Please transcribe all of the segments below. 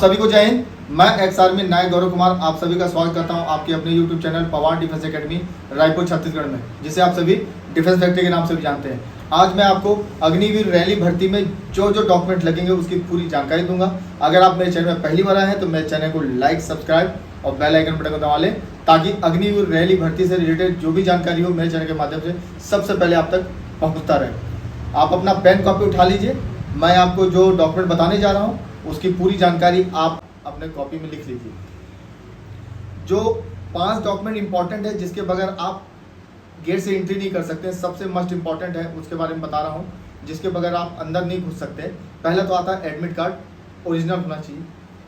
सभी को जय हिंद। मैं एक्स आर्मी नायक गौरव कुमार आप सभी का स्वागत करता हूं आपके अपने YouTube channel Pawar defence academy Raipur Chhattisgarh में, जिसे आप सभी डिफेंस फैक्ट्री के नाम से भी जानते हैं। आज मैं आपको अग्निवीर रैली भर्ती में जो डॉक्यूमेंट लगेंगे उसकी पूरी जानकारी दूंगा। अगर आप मेरे चैनल में पहली बार आए हैं तो मेरे चैनल को लाइक, सब्सक्राइब और बेल आइकन बटन को दबा लें, ताकि अग्निवीर रैली भर्ती से रिलेटेड जो भी जानकारी हो मेरे चैनल के माध्यम से सबसे पहले आप तक पहुँचता रहे। आप अपना पेन कॉपी उठा लीजिए। मैं आपको जो डॉक्यूमेंट बताने जा रहा हूँ उसकी पूरी जानकारी आप अपने कॉपी में लिख लीजिए। जो 5 डॉक्यूमेंट इंपॉर्टेंट है जिसके बगैर आप गेट से एंट्री नहीं कर सकते, सबसे मस्ट इंपॉर्टेंट है, उसके बारे में बता रहा हूँ, जिसके बगैर आप अंदर नहीं घुस सकते। पहला तो आता है एडमिट कार्ड, ओरिजिनल होना चाहिए।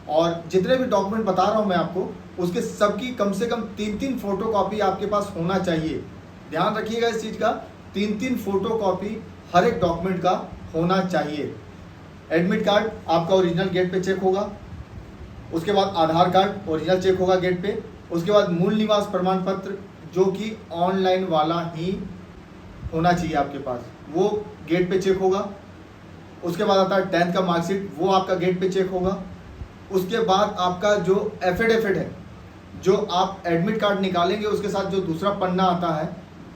और जितने भी डॉक्यूमेंट बता रहा हूँ मैं आपको, उसके सबकी कम से कम 3-3 फोटो कॉपी आपके पास होना चाहिए। ध्यान रखिएगा इस चीज़ का, 3-3 फोटो कॉपी हर एक डॉक्यूमेंट का होना चाहिए। एडमिट कार्ड आपका ओरिजिनल गेट पे चेक होगा, उसके बाद आधार कार्ड ओरिजिनल चेक होगा गेट पे, उसके बाद मूल निवास प्रमाण पत्र जो कि ऑनलाइन वाला ही होना चाहिए आपके पास, वो गेट पे चेक होगा। उसके बाद आता है 10th का मार्कशीट, वो आपका गेट पे चेक होगा। उसके बाद आपका जो एफिडेविट है, जो आप एडमिट कार्ड निकालेंगे उसके साथ जो दूसरा पन्ना आता है,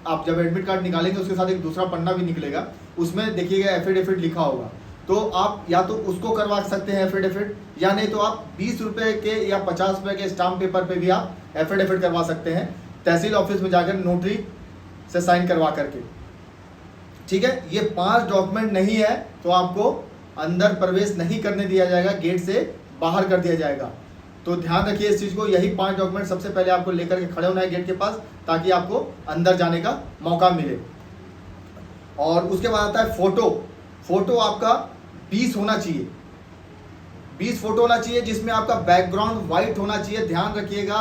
आप जब एडमिट कार्ड निकालेंगे उसके साथ एक दूसरा पन्ना भी निकलेगा, उसमें देखिएगा एफिडेविट लिखा होगा। तो आप या तो उसको करवा सकते हैं एफिडेविट, या नहीं तो आप 20 रुपये के या 50 रुपये के स्टाम्प पेपर पे भी आप एफिडेविट करवा सकते हैं, तहसील ऑफिस में जाकर नोटरी से साइन करवा करके। ठीक है, ये 5 डॉक्यूमेंट नहीं है तो आपको अंदर प्रवेश नहीं करने दिया जाएगा, गेट से बाहर कर दिया जाएगा। तो ध्यान रखिए इस चीज़ को। यही 5 डॉक्यूमेंट सबसे पहले आपको लेकर के खड़े होना है गेट के पास, ताकि आपको अंदर जाने का मौका मिले। और उसके बाद आता है फोटो आपका 20 होना चाहिए, 20 फोटो होना चाहिए, जिसमें आपका बैकग्राउंड व्हाइट होना चाहिए। ध्यान रखिएगा,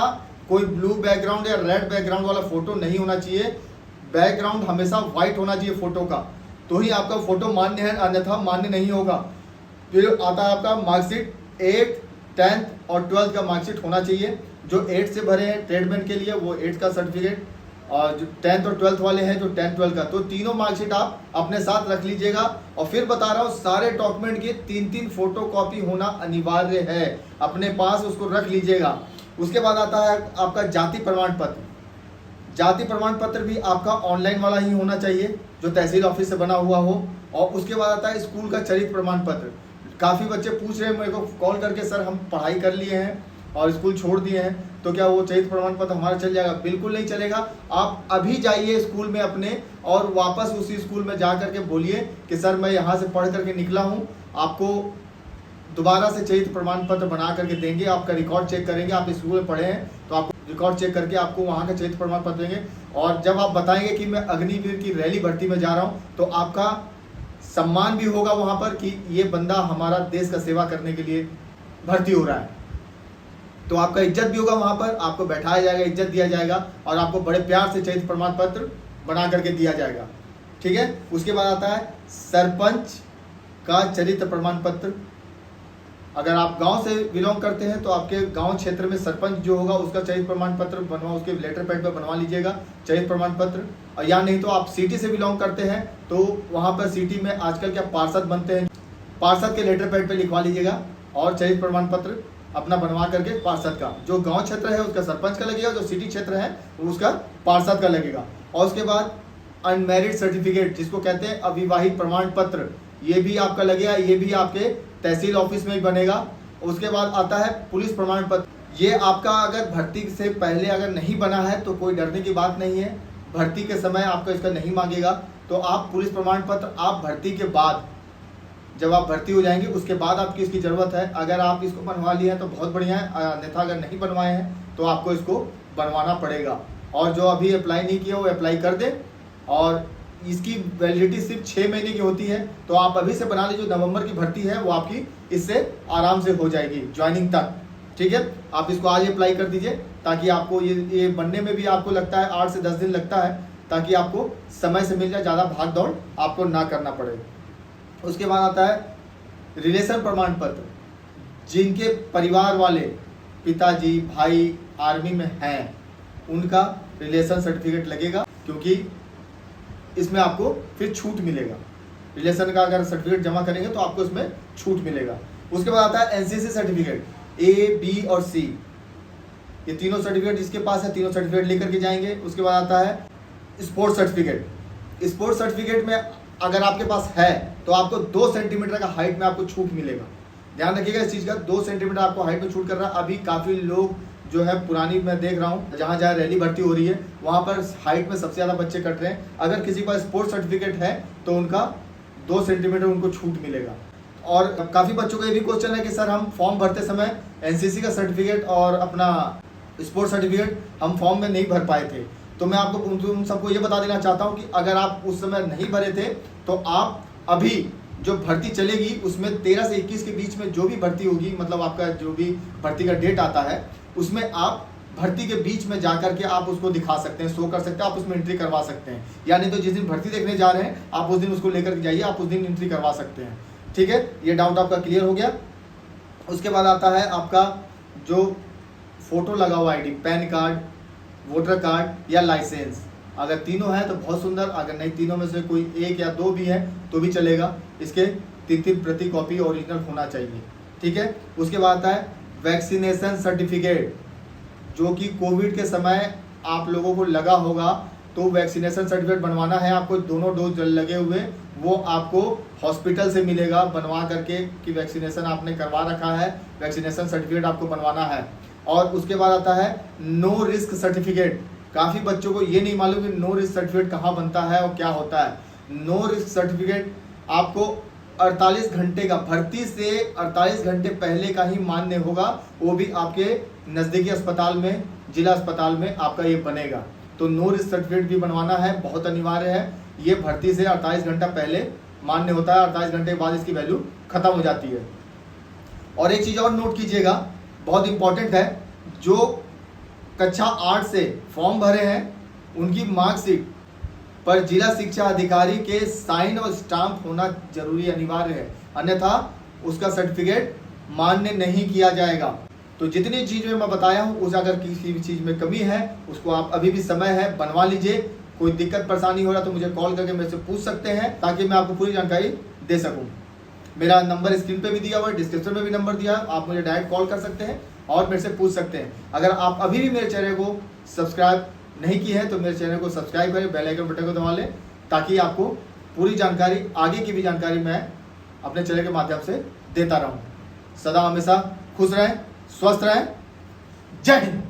कोई ब्लू बैकग्राउंड या रेड बैकग्राउंड वाला फोटो नहीं होना चाहिए। बैकग्राउंड हमेशा व्हाइट होना चाहिए फोटो का, तो ही आपका फोटो मान्य है, अन्यथा मान्य नहीं होगा। फिर आता है आपका मार्कशीट, 8th, 10th और 12th का मार्कशीट होना चाहिए। जो 8 से भरे हैं ट्रेडमैन के लिए वो 8 का सर्टिफिकेट, और जो 10th और 12th वाले हैं जो 10th 12th का, तो तीनों मार्कशीट आप अपने साथ रख लीजिएगा। और फिर बता रहा हूँ, सारे डॉक्यूमेंट की 3-3 फोटो कॉपी होना अनिवार्य है अपने पास, उसको रख लीजिएगा। उसके बाद आता है आपका जाति प्रमाण पत्र। जाति प्रमाण पत्र भी आपका ऑनलाइन वाला ही होना चाहिए, जो तहसील ऑफिस से बना हुआ हो। और उसके बाद आता है स्कूल का चरित्र प्रमाण पत्र। काफ़ी बच्चे पूछ रहे हैं मेरे को कॉल करके, सर हम पढ़ाई कर लिए हैं और स्कूल छोड़ दिए हैं, तो क्या वो चरित्र प्रमाण पत्र हमारा चल जाएगा? बिल्कुल नहीं चलेगा। आप अभी जाइए स्कूल में अपने, और वापस उसी स्कूल में जा करके बोलिए कि सर मैं यहाँ से पढ़ करके निकला हूँ, आपको दोबारा से चरित्र प्रमाण पत्र बना करके देंगे। आपका रिकॉर्ड चेक करेंगे, आप स्कूल में पढ़े हैं तो आपको रिकॉर्ड चेक करके आपको वहाँ का चरित्र प्रमाण पत्र देंगे। और जब आप बताएंगे कि मैं अग्निवीर की रैली भर्ती में जा रहा हूँ, तो आपका सम्मान भी होगा वहाँ पर कि ये बंदा हमारा देश का सेवा करने के लिए भर्ती हो रहा है। तो आपका इज्जत भी होगा वहाँ पर, आपको बैठाया जाएगा, इज्जत दिया जाएगा, और आपको बड़े प्यार से चरित्र प्रमाण पत्र बना करके दिया जाएगा। ठीक है, उसके बाद आता है सरपंच का चरित्र प्रमाण पत्र। अगर आप गांव से बिलोंग करते हैं तो आपके गांव क्षेत्र में सरपंच जो होगा उसका चरित्र प्रमाण पत्र बनवा, उसके लेटर पैड पर बनवा लीजिएगा चरित्र प्रमाण पत्र। और या नहीं तो आप सिटी से बिलोंग करते हैं तो वहाँ पर सिटी में आजकल क्या पार्षद बनते हैं, पार्षद के लेटर पैड पर लिखवा लीजिएगा और चरित्र प्रमाण पत्र अपना बनवा करके पार्षद का, जो गांव क्षेत्र है उसका सरपंच का लगेगा, जो सिटी क्षेत्र है उसका पार्षद का लगेगा। और उसके बाद अनमैरिड सर्टिफिकेट, जिसको कहते हैं अविवाहित प्रमाण पत्र, ये भी आपका लगेगा, ये भी आपके तहसील ऑफिस में ही बनेगा। उसके बाद आता है पुलिस प्रमाण पत्र। ये आपका अगर भर्ती से पहले अगर नहीं बना है तो कोई डरने की बात नहीं है, भर्ती के समय आपका इसका नहीं मांगेगा। तो आप पुलिस प्रमाण पत्र आप भर्ती के बाद, जब आप भर्ती हो जाएंगे उसके बाद आपकी इसकी ज़रूरत है। अगर आप इसको बनवा लिए हैं तो बहुत बढ़िया है, अन्यथा अगर नहीं बनवाए हैं तो आपको इसको बनवाना पड़ेगा। और जो अभी अप्लाई नहीं किया वो अप्लाई कर दें, और इसकी वैलिडिटी सिर्फ 6 महीने की होती है। तो आप अभी से बना लीजिए, जो नवंबर की भर्ती है वो आपकी इससे आराम से हो जाएगी ज्वाइनिंग तक। ठीक है, आप इसको आज अप्लाई कर दीजिए, ताकि आपको ये बनने में भी आपको लगता है 8 से 10 दिन लगता है, ताकि आपको समय से मिल जाए, ज़्यादा भाग दौड़ आपको ना करना पड़े। उसके बाद आता है रिलेशन प्रमाण पत्र। जिनके परिवार वाले पिताजी भाई आर्मी में हैं उनका रिलेशन सर्टिफिकेट लगेगा, क्योंकि इसमें आपको फिर छूट मिलेगा। रिलेशन का अगर सर्टिफिकेट जमा करेंगे तो आपको इसमें छूट मिलेगा। उसके बाद आता है एनसीसी सर्टिफिकेट। A, B और C, ये तीनों सर्टिफिकेट जिसके पास है तीनों सर्टिफिकेट लेकर के जाएंगे। उसके बाद आता है स्पोर्ट्स सर्टिफिकेट। स्पोर्ट्स सर्टिफिकेट में अगर आपके पास है तो आपको 2 सेंटीमीटर का हाइट में आपको छूट मिलेगा। ध्यान रखिएगा इस चीज़ का, 2 सेंटीमीटर आपको हाइट में छूट कर रहा है। अभी काफ़ी लोग जो है पुरानी, मैं देख रहा हूँ जहाँ जहाँ रैली भर्ती हो रही है वहाँ पर हाइट में सबसे ज़्यादा बच्चे कट रहे हैं। अगर किसी के पास स्पोर्ट्स सर्टिफिकेट है तो उनका 2 सेंटीमीटर उनको छूट मिलेगा। और काफ़ी बच्चों का ये भी क्वेश्चन है कि सर हम फॉर्म भरते समय एनसीसी का सर्टिफिकेट और अपना स्पोर्ट्स सर्टिफिकेट हम फॉर्म में नहीं भर पाए थे। तो मैं आपको उन सबको ये बता देना चाहता हूँ कि अगर आप उस समय नहीं भरे थे तो आप अभी जो भर्ती चलेगी उसमें 13 से 21 के बीच में जो भी भर्ती होगी, मतलब आपका जो भी भर्ती का डेट आता है उसमें आप भर्ती के बीच में जाकर के आप उसको दिखा सकते हैं, शो कर सकते हैं, आप उसमें एंट्री करवा सकते हैं। यानी तो जिस दिन भर्ती देखने जा रहे हैं आप उस दिन उसको लेकर के जाइए, आप उस दिन एंट्री करवा सकते हैं। ठीक है, ये डाउट आपका क्लियर हो गया। उसके बाद आता है आपका जो फोटो लगा हुआ ID, pan card, voter card या लाइसेंस। अगर तीनों है तो बहुत सुंदर, अगर नहीं तीनों में से कोई 1 या 2 भी है तो भी चलेगा। इसके 3 प्रति कॉपी ओरिजिनल होना चाहिए। ठीक है, उसके बाद आता है वैक्सीनेशन सर्टिफिकेट, जो कि कोविड के समय आप लोगों को लगा होगा तो वैक्सीनेशन सर्टिफिकेट बनवाना है आपको। दोनों डोज लगे हुए वो आपको हॉस्पिटल से मिलेगा बनवा करके कि वैक्सीनेशन आपने करवा रखा है, वैक्सीनेशन सर्टिफिकेट आपको बनवाना है। और उसके बाद आता है नो रिस्क सर्टिफिकेट। काफ़ी बच्चों को ये नहीं मालूम कि नो रिस्क सर्टिफिकेट कहाँ बनता है और क्या होता है। नो रिस्क सर्टिफिकेट आपको 48 घंटे का, भर्ती से 48 घंटे पहले का ही मान्य होगा, वो भी आपके नज़दीकी अस्पताल में, जिला अस्पताल में आपका ये बनेगा। तो नो रिस्क सर्टिफिकेट भी बनवाना है, बहुत अनिवार्य है। ये भर्ती से 48 घंटा पहले मान्य होता है, 48 घंटे के बाद इसकी वैल्यू खत्म हो जाती है। और एक चीज़ और नोट कीजिएगा, बहुत इंपॉर्टेंट है, जो कक्षा 8 से फॉर्म भरे हैं उनकी मार्कशीट पर जिला शिक्षा अधिकारी के साइन और स्टाम्प होना जरूरी अनिवार्य है, अन्यथा उसका सर्टिफिकेट मान्य नहीं किया जाएगा। तो जितनी चीज़ में मैं बताया हूँ उस अगर किसी भी चीज़ में कमी है उसको आप अभी भी समय है बनवा लीजिए। कोई दिक्कत परेशानी हो रहा तो मुझे कॉल करके मेरे से पूछ सकते हैं ताकि मैं आपको पूरी जानकारी दे सकूँ। मेरा नंबर स्क्रीन पे भी दिया हुआ है, डिस्क्रिप्शन में भी नंबर दिया है, आप मुझे डायरेक्ट कॉल कर सकते हैं और मेरे से पूछ सकते हैं। अगर आप अभी भी मेरे चैनल को सब्सक्राइब नहीं की है तो मेरे चैनल को सब्सक्राइब करें, बेल आइकन बटन को दबा लें ताकि आपको पूरी जानकारी, आगे की भी जानकारी मैं अपने चैनल के माध्यम से देता रहूं। सदा हमेशा खुश रहें, स्वस्थ रहें। जय हिंद।